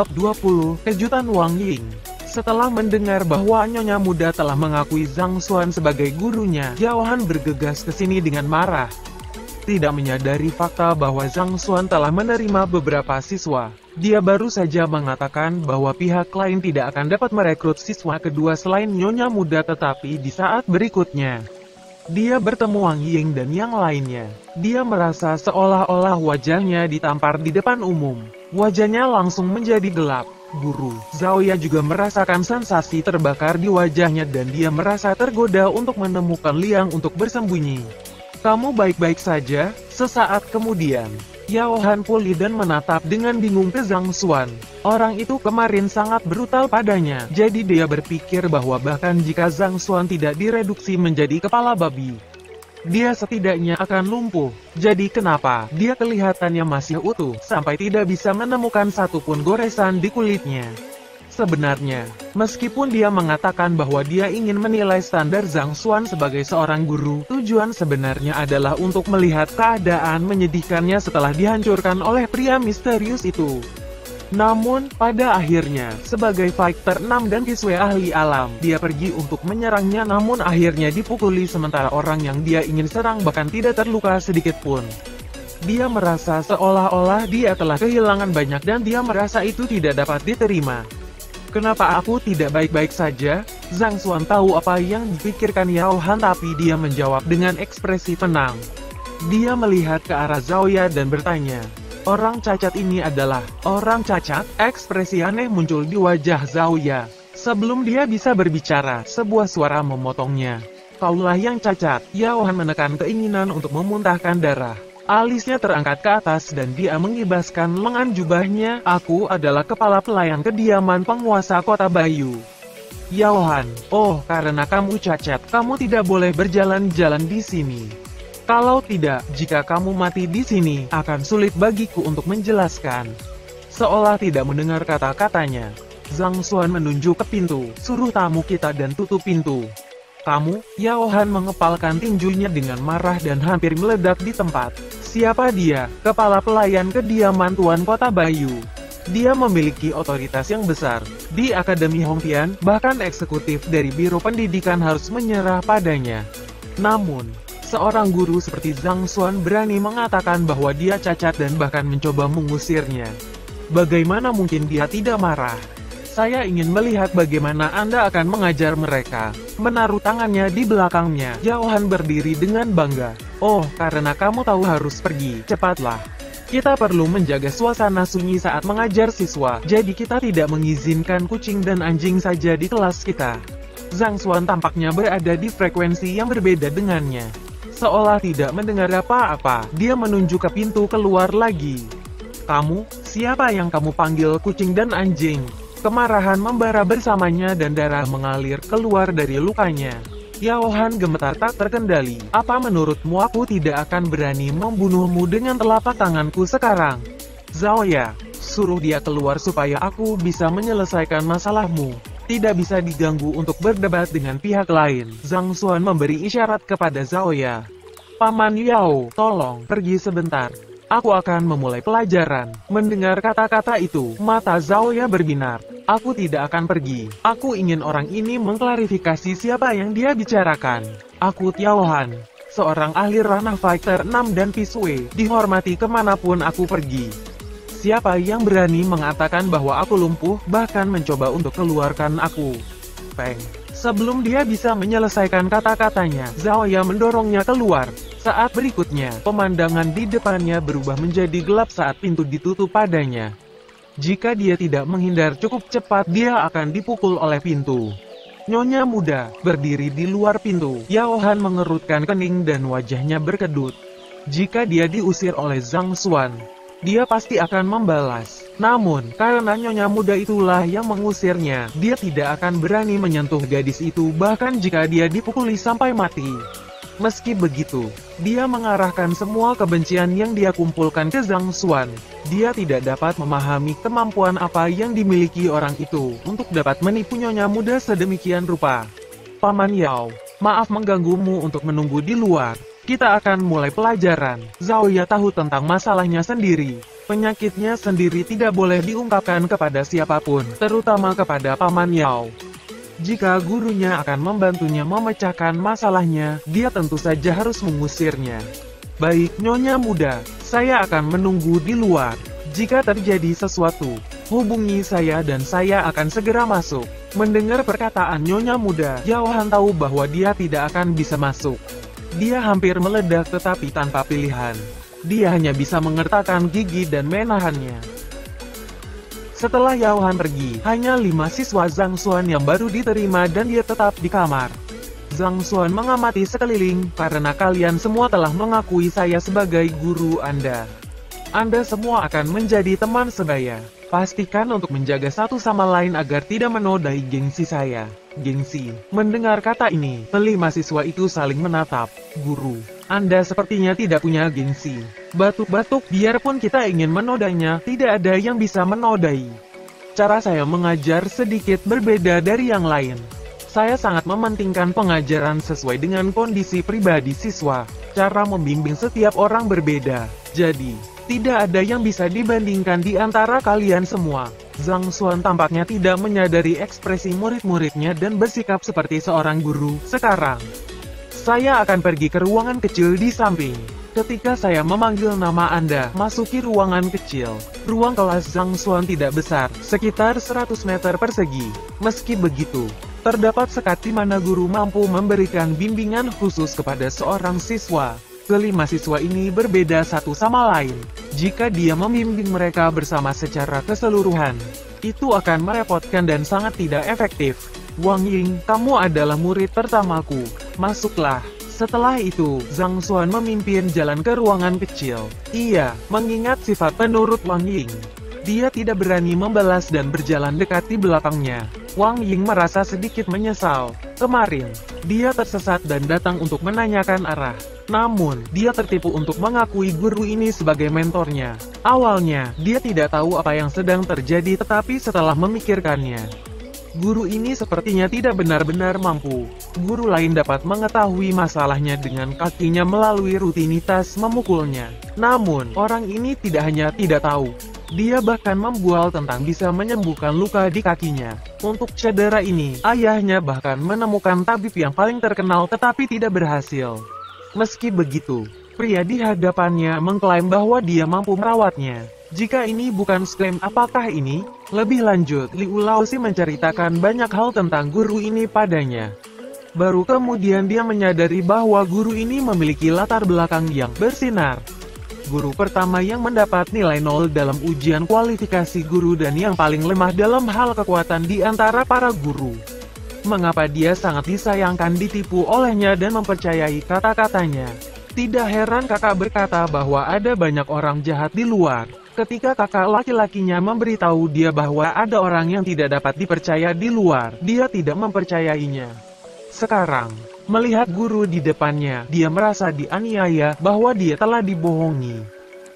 Bab 20, Kejutan Wang Ying. Setelah mendengar bahwa nyonya muda telah mengakui Zhang Xuan sebagai gurunya, Yao Han bergegas ke sini dengan marah. Tidak menyadari fakta bahwa Zhang Xuan telah menerima beberapa siswa. Dia baru saja mengatakan bahwa pihak lain tidak akan dapat merekrut siswa kedua selain nyonya muda, tetapi di saat berikutnya dia bertemu Wang Ying dan yang lainnya. Dia merasa seolah-olah wajahnya ditampar di depan umum. Wajahnya langsung menjadi gelap. Guru Zaoya juga merasakan sensasi terbakar di wajahnya dan dia merasa tergoda untuk menemukan liang untuk bersembunyi. "Kamu baik-baik saja?" Sesaat kemudian, Yao Han pulih dan menatap dengan bingung ke Zhang Xuan. Orang itu kemarin sangat brutal padanya, jadi dia berpikir bahwa bahkan jika Zhang Xuan tidak direduksi menjadi kepala babi, dia setidaknya akan lumpuh. Jadi kenapa dia kelihatannya masih utuh, sampai tidak bisa menemukan satupun goresan di kulitnya? Sebenarnya, meskipun dia mengatakan bahwa dia ingin menilai standar Zhang Xuan sebagai seorang guru, tujuan sebenarnya adalah untuk melihat keadaan menyedihkannya setelah dihancurkan oleh pria misterius itu. Namun, pada akhirnya, sebagai fighter 6 dan kiswe ahli alam, dia pergi untuk menyerangnya namun akhirnya dipukuli sementara orang yang dia ingin serang bahkan tidak terluka sedikit pun. Dia merasa seolah-olah dia telah kehilangan banyak dan dia merasa itu tidak dapat diterima. "Kenapa aku tidak baik-baik saja?" Zhang Xuan tahu apa yang dipikirkan Yao Han tapi dia menjawab dengan ekspresi tenang. Dia melihat ke arah Zaoya dan bertanya, "Orang cacat ini adalah orang cacat?" Ekspresi aneh muncul di wajah Zaoya. Sebelum dia bisa berbicara, sebuah suara memotongnya. "Kaulah yang cacat." Yao Han menekan keinginan untuk memuntahkan darah. Alisnya terangkat ke atas dan dia mengibaskan lengan jubahnya. "Aku adalah kepala pelayan kediaman penguasa kota Bayu." "Yao Han, oh karena kamu cacat, kamu tidak boleh berjalan-jalan di sini. Kalau tidak, jika kamu mati di sini, akan sulit bagiku untuk menjelaskan." Seolah tidak mendengar kata-katanya, Zhang Xuan menunjuk ke pintu. "Suruh tamu kita dan tutup pintu." "Kamu?" Yao Han mengepalkan tinjunya dengan marah dan hampir meledak di tempat. "Siapa dia?" "Kepala pelayan kediaman Tuan Kota Bayu. Dia memiliki otoritas yang besar di Akademi Hongtian, bahkan eksekutif dari Biro Pendidikan harus menyerah padanya." Namun, seorang guru seperti Zhang Xuan berani mengatakan bahwa dia cacat dan bahkan mencoba mengusirnya. Bagaimana mungkin dia tidak marah? "Saya ingin melihat bagaimana Anda akan mengajar mereka." Menaruh tangannya di belakangnya, Yao Han berdiri dengan bangga. "Oh, karena kamu tahu harus pergi, cepatlah. Kita perlu menjaga suasana sunyi saat mengajar siswa, jadi kita tidak mengizinkan kucing dan anjing saja di kelas kita." Zhang Xuan tampaknya berada di frekuensi yang berbeda dengannya. Seolah tidak mendengar apa-apa, dia menunjuk ke pintu keluar lagi. "Kamu, siapa yang kamu panggil kucing dan anjing?" Kemarahan membara bersamanya dan darah mengalir keluar dari lukanya. Yao Han gemetar tak terkendali. "Apa menurutmu aku tidak akan berani membunuhmu dengan telapak tanganku sekarang?" "Zaoya, suruh dia keluar supaya aku bisa menyelesaikan masalahmu. Tidak bisa diganggu untuk berdebat dengan pihak lain." Zhang Xuan memberi isyarat kepada Zaoya. "Paman Yao, tolong pergi sebentar. Aku akan memulai pelajaran." Mendengar kata-kata itu, mata Zaoya berbinar. "Aku tidak akan pergi. Aku ingin orang ini mengklarifikasi siapa yang dia bicarakan." "Aku Yao Han, seorang ahli ranah fighter 6 dan Pisue, dihormati kemanapun aku pergi. Siapa yang berani mengatakan bahwa aku lumpuh, bahkan mencoba untuk keluarkan aku?" Peng. Sebelum dia bisa menyelesaikan kata-katanya, Zaoya mendorongnya keluar. Saat berikutnya, pemandangan di depannya berubah menjadi gelap saat pintu ditutup padanya. Jika dia tidak menghindar cukup cepat, dia akan dipukul oleh pintu. Nyonya muda, berdiri di luar pintu. Yao Han mengerutkan kening dan wajahnya berkedut. Jika dia diusir oleh Zhang Xuan, dia pasti akan membalas. Namun, karena nyonya muda itulah yang mengusirnya, dia tidak akan berani menyentuh gadis itu bahkan jika dia dipukuli sampai mati. Meski begitu, dia mengarahkan semua kebencian yang dia kumpulkan ke Zhang Xuan. Dia tidak dapat memahami kemampuan apa yang dimiliki orang itu untuk dapat menipu nyonya muda sedemikian rupa. "Paman Yao, maaf mengganggumu untuk menunggu di luar." Kita akan mulai pelajaran. Zhaoya tahu tentang masalahnya sendiri. Penyakitnya sendiri tidak boleh diungkapkan kepada siapapun, terutama kepada Paman Yao. Jika gurunya akan membantunya memecahkan masalahnya, dia tentu saja harus mengusirnya. Baik, Nyonya muda, saya akan menunggu di luar. Jika terjadi sesuatu, hubungi saya dan saya akan segera masuk. Mendengar perkataan Nyonya muda, Yao Han tahu bahwa dia tidak akan bisa masuk. Dia hampir meledak tetapi tanpa pilihan. Dia hanya bisa mengertakkan gigi dan menahannya. Setelah Yao Han pergi, hanya 5 siswa Zhang Xuan yang baru diterima dan dia tetap di kamar. Zhang Xuan mengamati sekeliling, karena kalian semua telah mengakui saya sebagai guru Anda. Anda semua akan menjadi teman sebaya. Pastikan untuk menjaga satu sama lain agar tidak menodai gengsi saya. Gengsi. Mendengar kata ini, kelima siswa itu saling menatap. Guru, Anda sepertinya tidak punya gengsi. Batuk-batuk, biarpun kita ingin menodainya, tidak ada yang bisa menodai. Cara saya mengajar sedikit berbeda dari yang lain. Saya sangat mementingkan pengajaran sesuai dengan kondisi pribadi siswa. Cara membimbing setiap orang berbeda. Jadi, tidak ada yang bisa dibandingkan di antara kalian semua. Zhang Xuan tampaknya tidak menyadari ekspresi murid-muridnya dan bersikap seperti seorang guru. Sekarang, saya akan pergi ke ruangan kecil di samping. Ketika saya memanggil nama Anda, masuki ruangan kecil. Ruang kelas Zhang Xuan tidak besar, sekitar 100 meter persegi. Meski begitu, terdapat sekat di mana guru mampu memberikan bimbingan khusus kepada seorang siswa. Kelima siswa ini berbeda satu sama lain. Jika dia membimbing mereka bersama secara keseluruhan, itu akan merepotkan dan sangat tidak efektif. Wang Ying, kamu adalah murid pertamaku. Masuklah. Setelah itu, Zhang Xuan memimpin jalan ke ruangan kecil. Ia, mengingat sifat penurut Wang Ying, dia tidak berani membalas dan berjalan dekat di belakangnya. Wang Ying merasa sedikit menyesal. Kemarin, dia tersesat dan datang untuk menanyakan arah. Namun, dia tertipu untuk mengakui guru ini sebagai mentornya. Awalnya, dia tidak tahu apa yang sedang terjadi tetapi setelah memikirkannya, guru ini sepertinya tidak benar-benar mampu. Guru lain dapat mengetahui masalahnya dengan kakinya melalui rutinitas memukulnya. Namun, orang ini tidak hanya tidak tahu, dia bahkan membual tentang bisa menyembuhkan luka di kakinya. Untuk cedera ini, ayahnya bahkan menemukan tabib yang paling terkenal tetapi tidak berhasil. Meski begitu, pria di hadapannya mengklaim bahwa dia mampu merawatnya. Jika ini bukan klaim, apakah ini? Lebih lanjut, Liu Laozi menceritakan banyak hal tentang guru ini padanya. Baru kemudian dia menyadari bahwa guru ini memiliki latar belakang yang bersinar. Guru pertama yang mendapat nilai 0 dalam ujian kualifikasi guru dan yang paling lemah dalam hal kekuatan di antara para guru. Mengapa dia sangat disayangkan ditipu olehnya dan mempercayai kata-katanya? Tidak heran kakak berkata bahwa ada banyak orang jahat di luar. Ketika kakak laki-lakinya memberitahu dia bahwa ada orang yang tidak dapat dipercaya di luar, dia tidak mempercayainya. Sekarang, melihat guru di depannya, dia merasa dianiaya bahwa dia telah dibohongi.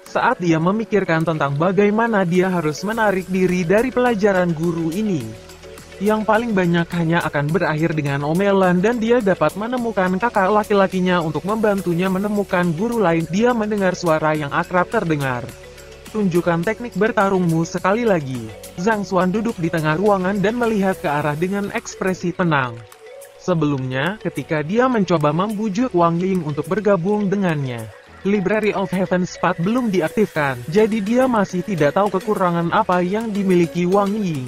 Saat dia memikirkan tentang bagaimana dia harus menarik diri dari pelajaran guru ini, yang paling banyak hanya akan berakhir dengan omelan dan dia dapat menemukan kakak laki-lakinya untuk membantunya menemukan guru lain. Dia mendengar suara yang akrab terdengar. Tunjukkan teknik bertarungmu sekali lagi. Zhang Xuan duduk di tengah ruangan dan melihat ke arah dengan ekspresi tenang. Sebelumnya, ketika dia mencoba membujuk Wang Ying untuk bergabung dengannya, Library of Heaven's Path belum diaktifkan, jadi dia masih tidak tahu kekurangan apa yang dimiliki Wang Ying.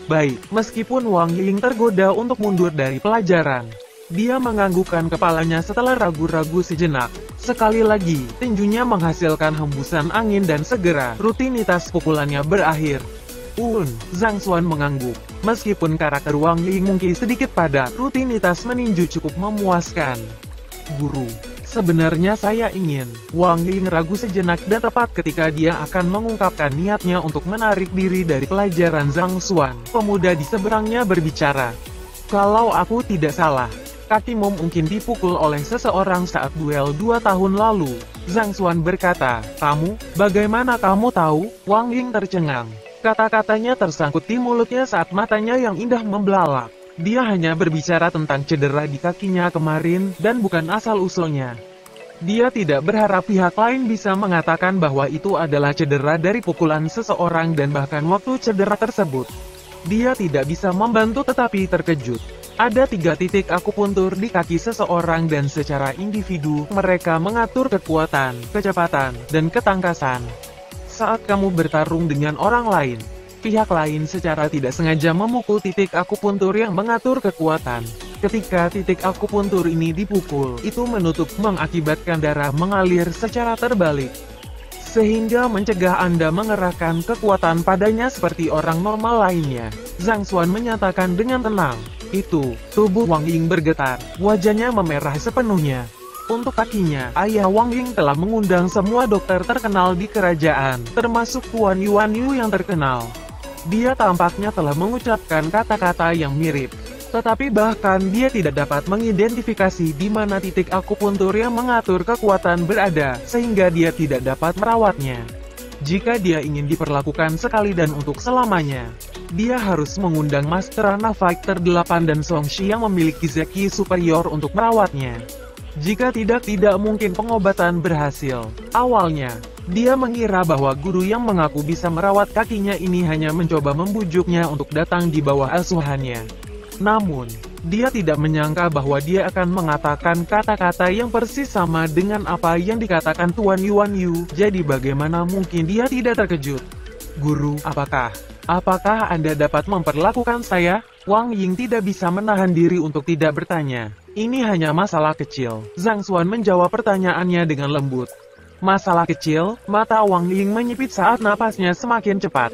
Baik, meskipun Wang Ying tergoda untuk mundur dari pelajaran, dia menganggukkan kepalanya setelah ragu-ragu sejenak. Sekali lagi, tinjunya menghasilkan hembusan angin dan segera, rutinitas pukulannya berakhir. Zhang Xuan mengangguk. Meskipun karakter Wang Ying mungkin sedikit padat, rutinitas meninju cukup memuaskan. Guru, sebenarnya saya ingin. Wang Ying ragu sejenak dan tepat ketika dia akan mengungkapkan niatnya untuk menarik diri dari pelajaran Zhang Xuan, pemuda di seberangnya berbicara. Kalau aku tidak salah, kakimu mungkin dipukul oleh seseorang saat duel 2 tahun lalu. Zhang Xuan berkata, kamu, bagaimana kamu tahu? Wang Ying tercengang. Kata-katanya tersangkut di mulutnya saat matanya yang indah membelalak. Dia hanya berbicara tentang cedera di kakinya kemarin, dan bukan asal-usulnya. Dia tidak berharap pihak lain bisa mengatakan bahwa itu adalah cedera dari pukulan seseorang dan bahkan waktu cedera tersebut, dia tidak bisa membantu tetapi terkejut. Ada 3 titik akupuntur di kaki seseorang dan secara individu, mereka mengatur kekuatan, kecepatan, dan ketangkasan. Saat kamu bertarung dengan orang lain, pihak lain secara tidak sengaja memukul titik akupuntur yang mengatur kekuatan. Ketika titik akupuntur ini dipukul, itu mengakibatkan darah mengalir secara terbalik, sehingga mencegah Anda mengerahkan kekuatan padanya seperti orang normal lainnya. Zhang Xuan menyatakan dengan tenang. Itu, tubuh Wang Ying bergetar, wajahnya memerah sepenuhnya. Untuk kakinya, ayah Wang Ying telah mengundang semua dokter terkenal di kerajaan, termasuk Tuan Yuan Yu yang terkenal. Dia tampaknya telah mengucapkan kata-kata yang mirip. Tetapi bahkan dia tidak dapat mengidentifikasi di mana titik akupuntur yang mengatur kekuatan berada, sehingga dia tidak dapat merawatnya. Jika dia ingin diperlakukan sekali dan untuk selamanya, dia harus mengundang Master Ana Fighter 8 dan Song Shi yang memiliki zeki superior untuk merawatnya. Jika tidak mungkin pengobatan berhasil. Awalnya, dia mengira bahwa guru yang mengaku bisa merawat kakinya ini hanya mencoba membujuknya untuk datang di bawah asuhannya. Namun, dia tidak menyangka bahwa dia akan mengatakan kata-kata yang persis sama dengan apa yang dikatakan Tuan Yuan Yu. Jadi bagaimana mungkin dia tidak terkejut? Guru, apakah Anda dapat memperlakukan saya? Wang Ying tidak bisa menahan diri untuk tidak bertanya. Ini hanya masalah kecil. Zhang Xuan menjawab pertanyaannya dengan lembut. Masalah kecil? Mata Wang Ying menyipit saat napasnya semakin cepat.